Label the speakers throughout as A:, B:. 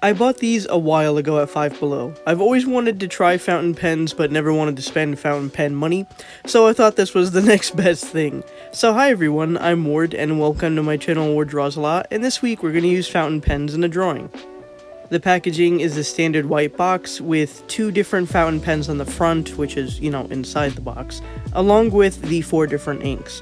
A: I bought these a while ago at Five Below. I've always wanted to try fountain pens but never wanted to spend fountain pen money, so I thought this was the next best thing. So hi everyone, I'm Ward and welcome to my channel Ward Draws a Lot, and this week we're going to use fountain pens in a drawing. The packaging is the standard white box with 2 different fountain pens on the front, which is, inside the box, along with the 4 different inks.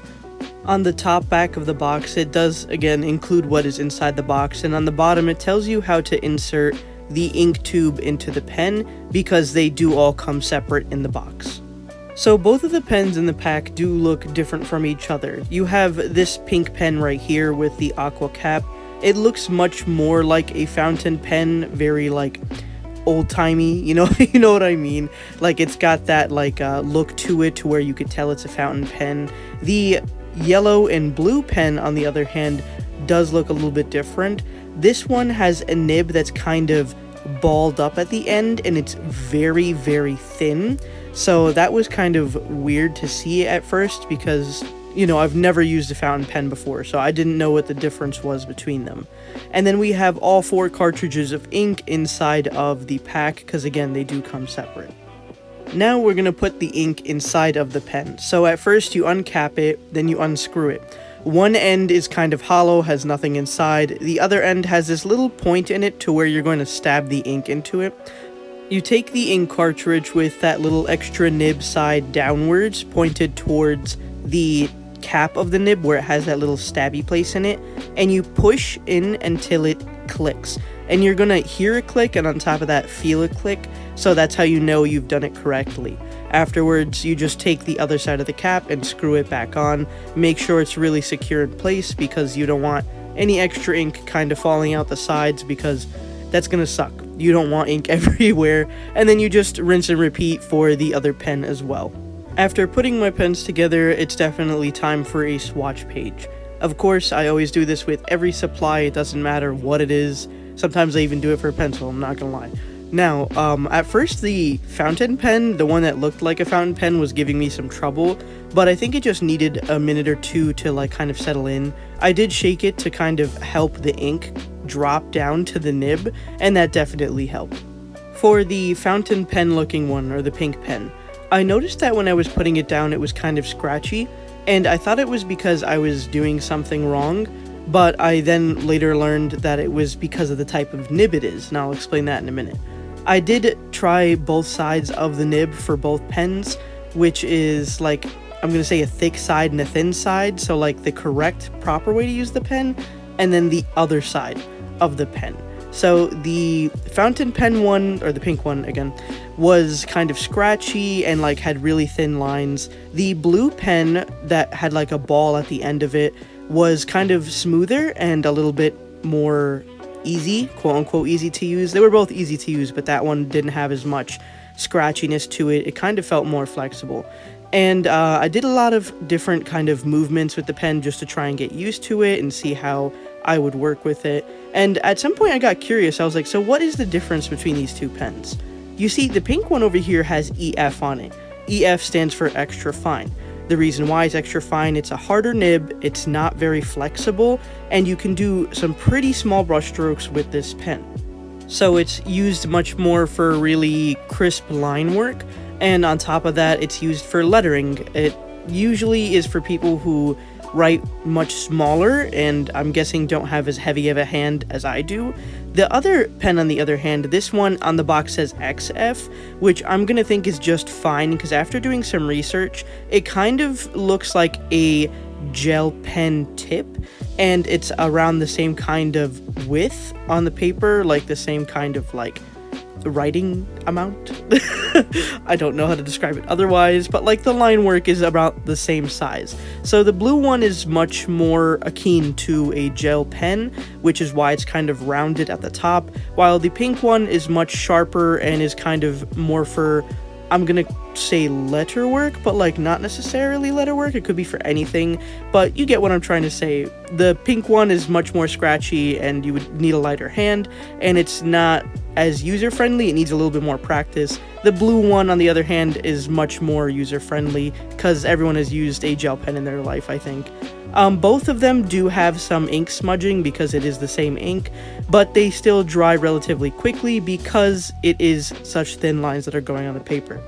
A: On the top back of the box, it does, again, include what is inside the box, and on the bottom it tells you how to insert the ink tube into the pen, because they do all come separate in the box. So both of the pens in the pack do look different from each other. You have this pink pen right here with the aqua cap. It looks much more like a fountain pen, very old-timey, you know what I mean? Like, it's got that look to it to where you could tell it's a fountain pen. The yellow and blue pen, on the other hand, does look a little bit different. This one has a nib that's kind of balled up at the end, and it's very, very thin. So that was kind of weird to see at first because, I've never used a fountain pen before, so I didn't know what the difference was between them. And then we have all 4 cartridges of ink inside of the pack, because again, they do come separate. Now we're going to put the ink inside of the pen. So at first you uncap it, then you unscrew it. One end is kind of hollow, has nothing inside. The other end has this little point in it to where you're going to stab the ink into it. You take the ink cartridge with that little extra nib side downwards, pointed towards the cap of the nib where it has that little stabby place in it, and you push in until it clicks. And you're gonna hear a click, and on top of that, feel a click, so that's how you know you've done it correctly. Afterwards, you just take the other side of the cap and screw it back on. Make sure it's really secure in place, because you don't want any extra ink kind of falling out the sides, because that's gonna suck. You don't want ink everywhere, and then you just rinse and repeat for the other pen as well. After putting my pens together, it's definitely time for a swatch page. Of course, I always do this with every supply, it doesn't matter what it is. Sometimes I even do it for a pencil, I'm not gonna lie. Now, at first the fountain pen, the one that looked like a fountain pen, was giving me some trouble, but I think it just needed a minute or two to kind of settle in. I did shake it to kind of help the ink drop down to the nib, and that definitely helped. For the fountain pen looking one, or the pink pen, I noticed that when I was putting it down it was kind of scratchy, and I thought it was because I was doing something wrong, but I then later learned that it was because of the type of nib it is, and I'll explain that in a minute. I did try both sides of the nib for both pens, which is I'm gonna say a thick side and a thin side, so the correct, proper way to use the pen, and then the other side of the pen. So the fountain pen one, or the pink one again, was kind of scratchy and had really thin lines. The blue pen that had a ball at the end of it was kind of smoother and a little bit more easy, quote unquote easy to use. They were both easy to use, but that one didn't have as much scratchiness to it. It kind of felt more flexible. And I did a lot of different kind of movements with the pen just to try and get used to it and see how I would work with it. And at some point I got curious. I was like, so what is the difference between these 2 pens? You see, the pink one over here has EF on it. EF stands for extra fine. The reason why it's extra fine, it's a harder nib, it's not very flexible, and you can do some pretty small brush strokes with this pen. So it's used much more for really crisp line work, and on top of that, it's used for lettering. It usually is for people who write much smaller, and I'm guessing don't have as heavy of a hand as I do. The other pen, on the other hand, this one on the box says XF, which I'm gonna think is just fine, because after doing some research, it kind of looks like a gel pen tip, and it's around the same kind of width on the paper, the same kind of writing amount. I don't know how to describe it otherwise, but the line work is about the same size. So the blue one is much more akin to a gel pen, which is why it's kind of rounded at the top, while the pink one is much sharper and is kind of more for, I'm gonna say letter work, but like not necessarily letter work. It could be for anything, but you get what I'm trying to say. The pink one is much more scratchy and you would need a lighter hand, and it's not as user-friendly. It needs a little bit more practice. The blue one, on the other hand, is much more user-friendly because everyone has used a gel pen in their life, I think. Both of them do have some ink smudging because it is the same ink, but they still dry relatively quickly because it is such thin lines that are going on the paper.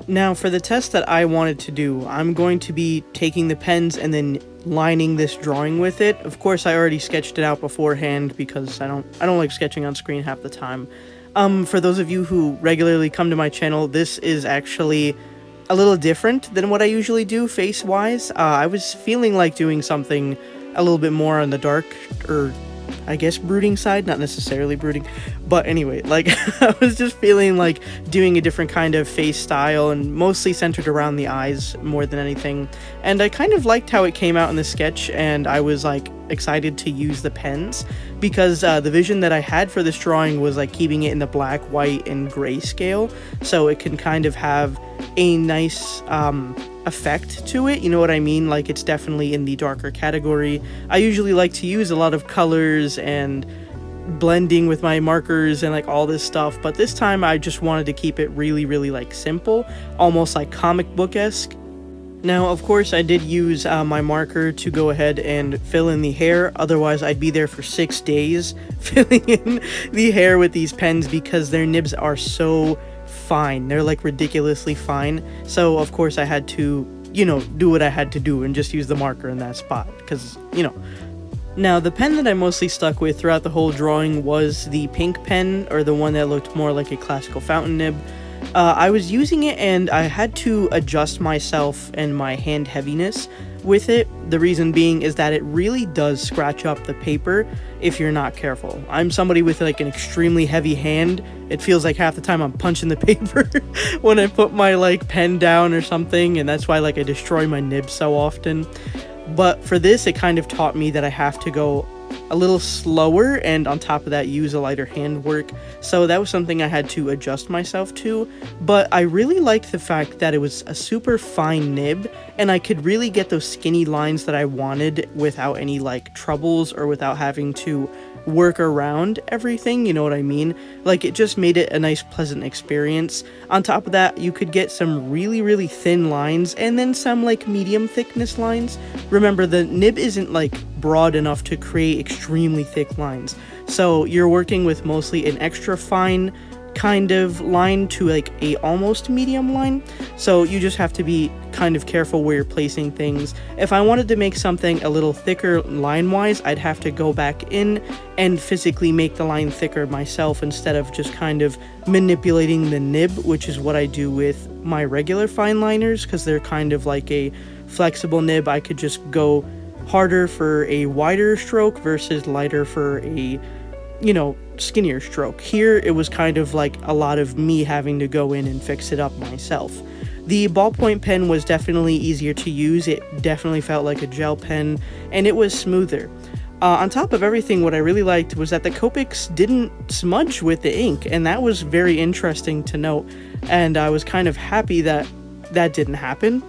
A: Now, for the test that I wanted to do, I'm going to be taking the pens and then lining this drawing with it. Of course, I already sketched it out beforehand because I don't like sketching on screen half the time. For those of you who regularly come to my channel, this is actually a little different than what I usually do face-wise. I was feeling like doing something a little bit more on the dark, or I guess brooding side, not necessarily brooding, but anyway, like I was just feeling like doing a different kind of face style and mostly centered around the eyes more than anything. And I kind of liked how it came out in the sketch, and I was like excited to use the pens because the vision that I had for this drawing was like keeping it in the black, white, and gray scale, so it can kind of have a nice effect to it, you know what I mean? Like, it's definitely in the darker category. I usually like to use a lot of colors and blending with my markers and like all this stuff, but this time I just wanted to keep it really like simple, almost like comic book-esque. Now, of course, I did use my marker to go ahead and fill in the hair, otherwise I'd be there for 6 days filling in the hair with these pens because their nibs are so fine. They're like ridiculously fine, so of course I had to, you know, do what I had to do and just use the marker in that spot, because, you know. Now, the pen that I mostly stuck with throughout the whole drawing was the pink pen, or the one that looked more like a classical fountain nib. I was using it and I had to adjust myself and my hand heaviness with it. The reason being is that it really does scratch up the paper if you're not careful. I'm somebody with like an extremely heavy hand. It feels like half the time I'm punching the paper when I put my like pen down or something, and that's why like I destroy my nib so often. But for this, it kind of taught me that I have to go a little slower, and on top of that use a lighter hand work, so that was something I had to adjust myself to. But I really liked the fact that it was a super fine nib and I could really get those skinny lines that I wanted without any like troubles or without having to work around everything, you know what I mean? Like, it just made it a nice pleasant experience. On top of that, you could get some really thin lines and then some like medium thickness lines. Remember, the nib isn't like broad enough to create extremely thick lines, so you're working with mostly an extra fine kind of line to like a almost medium line, so you just have to be kind of careful where you're placing things. If I wanted to make something a little thicker line wise, I'd have to go back in and physically make the line thicker myself instead of just kind of manipulating the nib, which is what I do with my regular fine liners, because they're kind of like a flexible nib. I could just go harder for a wider stroke versus lighter for a, you know, skinnier stroke. Here it was kind of like a lot of me having to go in and fix it up myself. The ballpoint pen was definitely easier to use. It definitely felt like a gel pen, and it was smoother. On top of everything, what I really liked was that the Copics didn't smudge with the ink, and that was very interesting to note, and I was kind of happy that that didn't happen.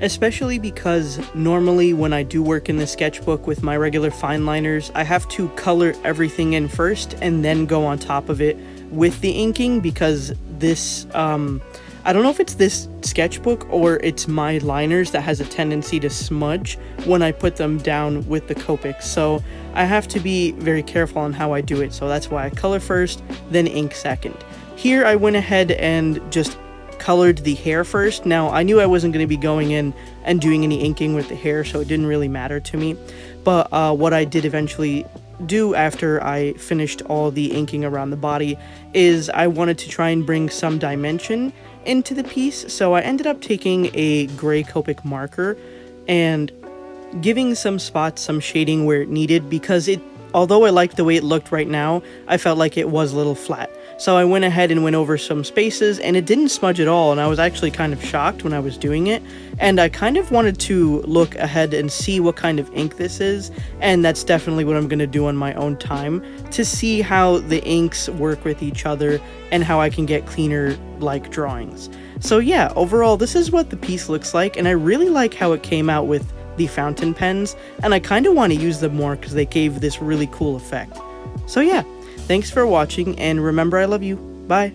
A: Especially because normally when I do work in the sketchbook with my regular fine liners, I have to color everything in first and then go on top of it with the inking, because this, I don't know if it's this sketchbook or it's my liners that has a tendency to smudge when I put them down with the Copics, so I have to be very careful on how I do it, so that's why I color first, then ink second. Here I went ahead and just colored the hair first. Now, I knew I wasn't going to be going in and doing any inking with the hair, so it didn't really matter to me. But what I did eventually do after I finished all the inking around the body is I wanted to try and bring some dimension into the piece. So I ended up taking a gray Copic marker and giving some spots some shading where it needed, because although I liked the way it looked right now, I felt like it was a little flat. So I went ahead and went over some spaces, and it didn't smudge at all, and I was actually kind of shocked when I was doing it, and I kind of wanted to look ahead and see what kind of ink this is, and that's definitely what I'm going to do on my own time, to see how the inks work with each other and how I can get cleaner like drawings. So yeah, overall this is what the piece looks like, and I really like how it came out with the fountain pens, and I kind of want to use them more because they gave this really cool effect. So yeah, thanks for watching, and remember I love you. Bye!